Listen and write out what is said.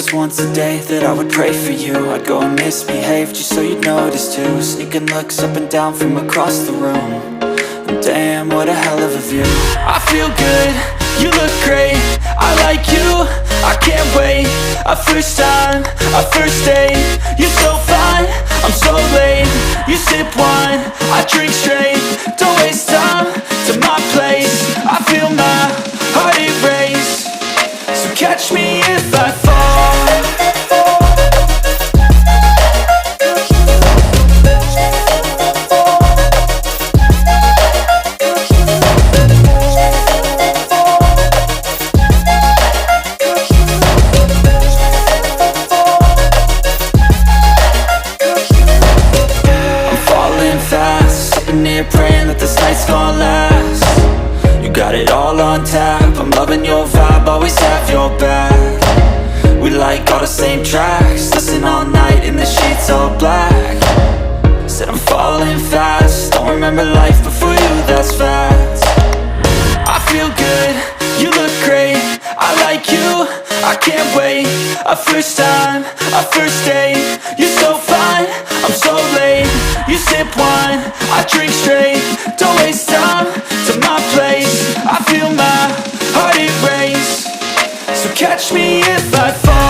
just once a day that I would pray for you. I'd go and misbehave just so you'd notice too. Sneaking looks up and down from across the room. And damn, what a hell of a view. I feel good, you look great, I like you, I can't wait. A first time, a first date. You're so fine, I'm so late. You sip wine, I drink straight. Don't waste time to my place. I feel my heart erase. So catch me if I fall. Praying that this night's gonna last. You got it all on tap, I'm loving your vibe, always have your back. We like all the same tracks, listen all night in the sheets all black. Said I'm falling fast, don't remember life before you, that's fact. I feel good, you look great, I like you, I can't wait. A first time, a first date. You're so fine, I'm so late. You sip wine, I drink straight. Don't waste time to my place. I feel my heart erase. So catch me if I fall.